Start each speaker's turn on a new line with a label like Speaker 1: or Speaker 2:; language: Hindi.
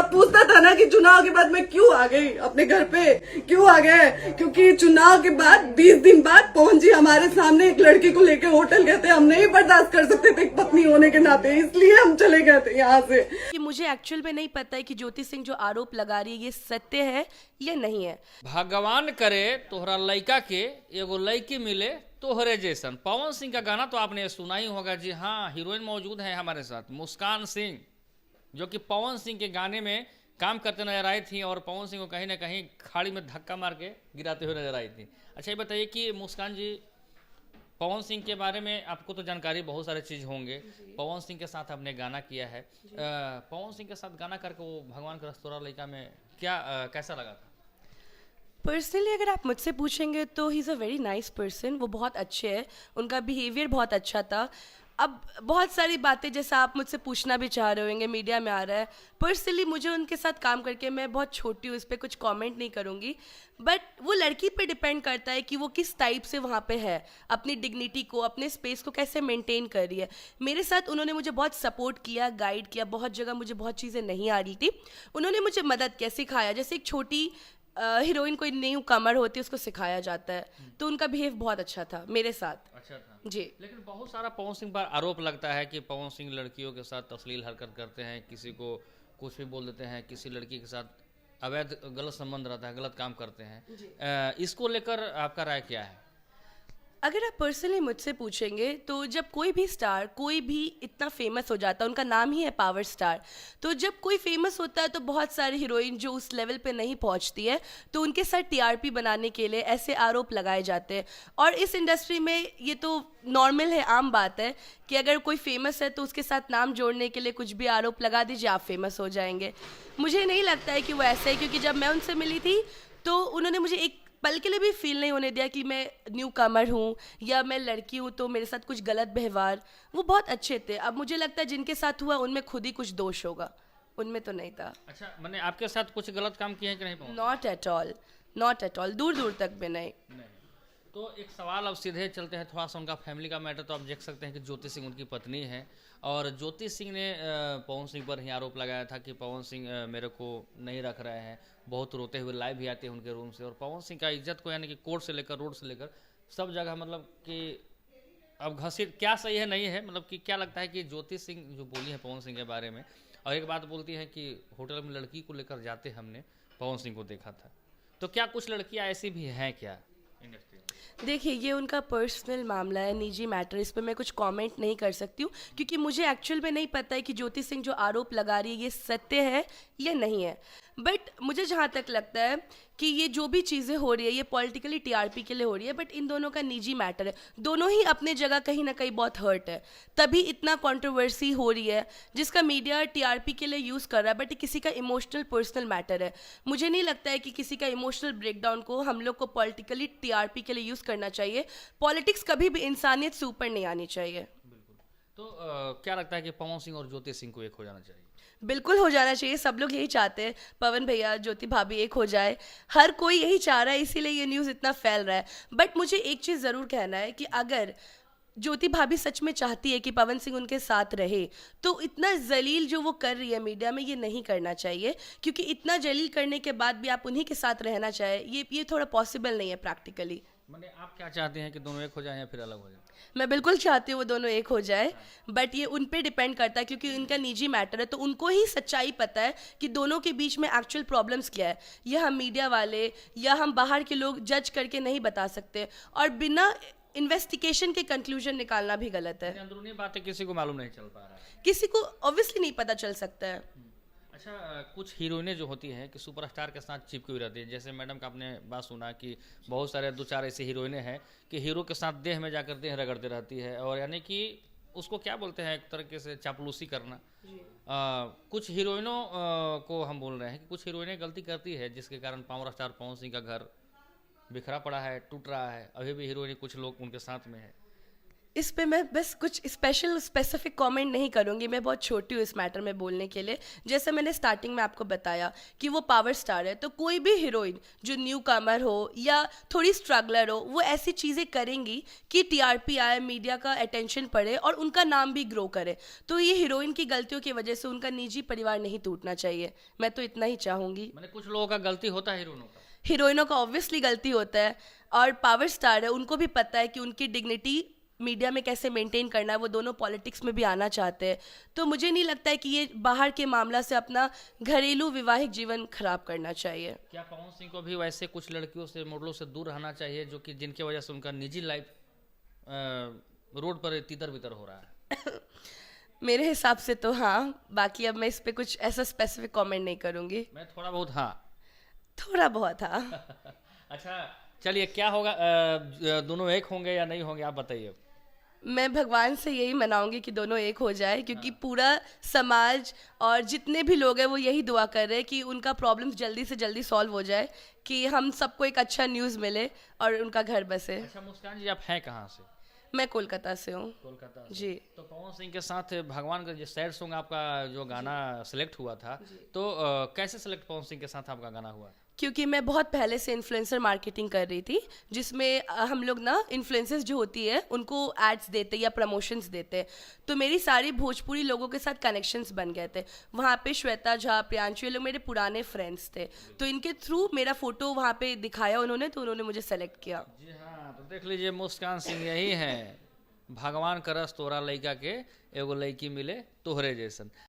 Speaker 1: सब पूछता था ना कि चुनाव के बाद मैं क्यों आ गई अपने घर पे, क्यों आ गए, क्योंकि चुनाव के बाद 20 दिन बाद पवन जी हमारे सामने एक लड़की को लेकर होटल गए थे। हम नहीं बर्दाश्त कर सकते थे एक पत्नी होने के नाते, इसलिए हम चले गए थे यहाँ से।
Speaker 2: कि मुझे एक्चुअल में नहीं पता है कि ज्योति सिंह जो आरोप लगा रही है ये सत्य है या नहीं है।
Speaker 3: भगवान करे तोहरा लड़का के एगो लड़की मिले तोहरे जैसन। पवन सिंह का गाना तो आपने सुना ही होगा। जी हाँ, हीरोइन मौजूद है हमारे साथ, मुस्कान सिंह, जो कि पवन सिंह के गाने में काम करते नजर आई थी और पवन सिंह को कहीं ना कहीं खाड़ी में धक्का मार के गिराते हुए नजर आई थी। अच्छा, ये बताइए कि मुस्कान जी, पवन सिंह के बारे में आपको तो जानकारी बहुत सारे चीज़ होंगे। पवन सिंह के साथ आपने गाना किया है, पवन सिंह के साथ गाना करके वो भगवान का रस्तोरा लड़का में क्या कैसा लगा था?
Speaker 2: पर्सनली अगर आप मुझसे पूछेंगे तो he is a very nice person. वो बहुत अच्छे हैं, उनका बिहेवियर बहुत अच्छा था। अब बहुत सारी बातें जैसा आप मुझसे पूछना भी चाह रहे होंगे, मीडिया में आ रहा है। पर्सनली मुझे उनके साथ काम करके मैं बहुत छोटी हूँ, इस पर कुछ कमेंट नहीं करूँगी। बट वो लड़की पे डिपेंड करता है कि वो किस टाइप से वहाँ पे है, अपनी डिग्निटी को, अपने स्पेस को कैसे मेंटेन कर रही है। मेरे साथ उन्होंने मुझे बहुत सपोर्ट किया, गाइड किया। बहुत जगह मुझे बहुत चीज़ें नहीं आ रही थी, उन्होंने मुझे मदद किया, सिखाया। जैसे एक छोटी हीरोइन कोई न्यू कमर होती है उसको सिखाया जाता है, तो उनका बिहेव बहुत अच्छा था मेरे साथ।
Speaker 3: अच्छा था
Speaker 2: जी।
Speaker 3: लेकिन बहुत सारा पवन सिंह पर आरोप लगता है कि पवन सिंह लड़कियों के साथ अश्लील हरकत करते हैं, किसी को कुछ भी बोल देते हैं, किसी लड़की के साथ अवैध गलत संबंध रहता है, गलत काम करते हैं। इसको लेकर आपका राय क्या है?
Speaker 2: अगर आप पर्सनली मुझसे पूछेंगे तो जब कोई भी स्टार, कोई भी इतना फेमस हो जाता है, उनका नाम ही है पावर स्टार, तो जब कोई फेमस होता है तो बहुत सारी हीरोइन जो उस लेवल पे नहीं पहुंचती है तो उनके साथ टीआरपी बनाने के लिए ऐसे आरोप लगाए जाते हैं। और इस इंडस्ट्री में ये तो नॉर्मल है, आम बात है कि अगर कोई फेमस है तो उसके साथ नाम जोड़ने के लिए कुछ भी आरोप लगा दीजिए, आप फेमस हो जाएंगे। मुझे नहीं लगता है कि वो ऐसा है, क्योंकि जब मैं उनसे मिली थी तो उन्होंने मुझे एक पल के लिए भी फील नहीं होने दिया कि मैं न्यू कमर हूँ या मैं लड़की हूँ तो मेरे साथ कुछ गलत व्यवहार। वो बहुत अच्छे थे। अब मुझे लगता है जिनके साथ हुआ उनमें खुद ही कुछ दोष होगा, उनमें तो नहीं था।
Speaker 3: अच्छा, मैंने आपके साथ कुछ गलत काम किए हैं कि नहीं Pawan?
Speaker 2: Not at all, not at all, दूर दूर तक भी नहीं।
Speaker 3: नहीं। तो एक सवाल अब सीधे चलते हैं, थोड़ा सा उनका फैमिली का मैटर। तो आप देख सकते हैं कि ज्योति सिंह उनकी पत्नी है और ज्योति सिंह ने पवन सिंह पर ही आरोप लगाया था कि पवन सिंह मेरे को नहीं रख रहे हैं। बहुत रोते हुए लाइव भी आते हैं उनके रूम से, और पवन सिंह का इज्जत को यानी कि कोर्ट से लेकर रोड से लेकर सब जगह, मतलब कि अब घसीट, क्या सही है नहीं है, मतलब कि क्या लगता है कि ज्योति सिंह जो बोली है पवन सिंह के बारे में, और एक बात बोलती है कि होटल में लड़की को लेकर जाते हमने पवन सिंह को देखा था, तो क्या कुछ लड़कियां ऐसी भी हैं क्या इंडस्ट्री में?
Speaker 2: देखिए, ये उनका पर्सनल मामला है, निजी मैटर, इस पर मैं कुछ कमेंट नहीं कर सकती हूँ, क्योंकि मुझे एक्चुअल में नहीं पता है कि ज्योति सिंह जो आरोप लगा रही है ये सत्य है या नहीं है। बट मुझे जहाँ तक लगता है कि ये जो भी चीज़ें हो रही है ये पॉलिटिकली टीआरपी के लिए हो रही है, बट इन दोनों का निजी मैटर है। दोनों ही अपने जगह कहीं ना कहीं बहुत हर्ट है, तभी इतना कंट्रोवर्सी हो रही है जिसका मीडिया टीआरपी के लिए यूज़ कर रहा है। बट किसी का इमोशनल पर्सनल मैटर है। मुझे नहीं लगता है कि किसी का इमोशनल ब्रेकडाउन को हम लोग को पॉलिटिकली टीआरपी के लिए यूज़ करना चाहिए। पॉलिटिक्स कभी भी इंसानियत से ऊपर नहीं आनी चाहिए।
Speaker 3: बिल्कुल। तो क्या लगता है कि पवन सिंह और ज्योति सिंह को एक हो जाना चाहिए?
Speaker 2: बिल्कुल हो जाना चाहिए, सब लोग यही चाहते हैं। पवन भैया, ज्योति भाभी एक हो जाए, हर कोई यही चाह रहा है, इसीलिए ये न्यूज़ इतना फैल रहा है। बट मुझे एक चीज़ ज़रूर कहना है कि अगर ज्योति भाभी सच में चाहती है कि पवन सिंह उनके साथ रहे तो इतना जलील जो वो कर रही है मीडिया में, ये नहीं करना चाहिए। क्योंकि इतना जलील करने के बाद भी आप उन्हीं के साथ रहना चाहे, ये थोड़ा पॉसिबल नहीं है प्रैक्टिकली।
Speaker 3: मैंने, आप क्या चाहते हैं कि दोनों एक हो जाएं या फिर अलग हो जाएं?
Speaker 2: मैं बिल्कुल चाहती हूँ वो दोनों एक हो जाए, बट ये उन पे डिपेंड करता है क्योंकि उनका निजी मैटर है, तो उनको ही सच्चाई पता है कि दोनों के बीच में एक्चुअल प्रॉब्लम्स क्या है। ये हम मीडिया वाले या हम बाहर के लोग जज करके नहीं बता सकते, और बिना इन्वेस्टिगेशन के कंक्लूजन निकालना भी गलत है।
Speaker 3: अंदरूनी बातें किसी को मालूम नहीं चल पा रहा है।
Speaker 2: किसी को ऑब्वियसली नहीं पता चल सकता है।
Speaker 3: अच्छा, कुछ हीरोइनें जो होती हैं कि सुपरस्टार के साथ चिपकी हुई रहती है, जैसे मैडम का आपने बात सुना कि बहुत सारे दो चार ऐसी हीरोइनें हैं कि हीरो के साथ देह में जाकर देह रगड़ती रहती है, और यानी कि उसको क्या बोलते हैं, एक तरीके से चापलूसी करना। कुछ हीरोइनों को हम बोल रहे हैं कि कुछ हीरोइनें गलती करती है जिसके कारण पावर स्टार पवन सिंह का घर बिखरा पड़ा है, टूट रहा है, अभी भी हीरोइन कुछ लोग उनके साथ में है।
Speaker 2: इस पे मैं बस कुछ स्पेसिफिक कमेंट नहीं करूँगी, मैं बहुत छोटी हूँ इस मैटर में बोलने के लिए। जैसे मैंने स्टार्टिंग में आपको बताया कि वो पावर स्टार है, तो कोई भी हीरोइन जो न्यू कमर हो या थोड़ी स्ट्रगलर हो, वो ऐसी चीज़ें करेंगी कि टीआरपी आए, मीडिया का अटेंशन पड़े और उनका नाम भी ग्रो करे। तो ये हीरोइन की गलतियों की वजह से उनका निजी परिवार नहीं टूटना चाहिए, मैं तो इतना ही चाहूँगी।
Speaker 3: मैंने कुछ लोगों का गलती होता है हीरोइनों का।
Speaker 2: हीरोइनों का ऑब्वियसली गलती होता है, और पावर स्टार है, उनको भी पता है कि उनकी डिग्निटी मीडिया में कैसे मेंटेन करना है। वो दोनों पॉलिटिक्स में भी आना चाहते हैं, तो मुझे नहीं लगता है कि ये बाहर के मामला से अपना घरेलू वैवाहिक जीवन खराब करना चाहिए।
Speaker 3: क्या पवन सिंह को भी वैसे कुछ लड़कियों से, मॉडलों से दूर रहना चाहिए जो कि जिनकी वजह से उनका निजी लाइफ रोड पर तितर बितर हो रहा है?
Speaker 2: मेरे हिसाब से तो हाँ, बाकी अब मैं इस पे कुछ ऐसा स्पेसिफिक कमेंट नहीं करूँगी।
Speaker 3: मैं थोड़ा बहुत हाँ।
Speaker 2: थोड़ा बहुत हाँ।
Speaker 3: अच्छा चलिए, क्या होगा, दोनों एक होंगे या नहीं होंगे, आप बताइए।
Speaker 2: मैं भगवान से यही मनाऊंगी कि दोनों एक हो जाए, क्योंकि पूरा समाज और जितने भी लोग हैं वो यही दुआ कर रहे हैं कि उनका प्रॉब्लम्स जल्दी से जल्दी सॉल्व हो जाए, कि हम सबको एक अच्छा न्यूज़ मिले और उनका घर बसे।
Speaker 3: अच्छा मुस्कान जी, आप हैं कहाँ से?
Speaker 2: मैं कोलकाता से हूँ।
Speaker 3: कोलकाता से।
Speaker 2: जी।
Speaker 3: तो पवन सिंह के साथ भगवान का जो सैड सॉन्ग आपका जो गाना सेलेक्ट हुआ था, तो कैसे सेलेक्ट पवन सिंह के साथ आपका गाना हुआ?
Speaker 2: क्योंकि मैं बहुत पहले से इन्फ्लुएंसर मार्केटिंग कर रही थी, जिसमें हम लोग ना इन्फ्लुएंसर्स जो होती है उनको एड्स देते या प्रमोशंस देते, तो मेरी सारी भोजपुरी लोगों के साथ कनेक्शंस बन गए थे। वहाँ पे श्वेता झा, प्रियांशु, ये लोग मेरे पुराने फ्रेंड्स थे, तो इनके थ्रू मेरा फोटो वहाँ पे दिखाया उन्होंने, तो उन्होंने मुझे सेलेक्ट किया।
Speaker 3: जी हाँ, तो देख लीजिए मुस्कान सिंह यही है, भगवान करस तोरा लइका के एगो लड़की मिले तोहरे जैसन।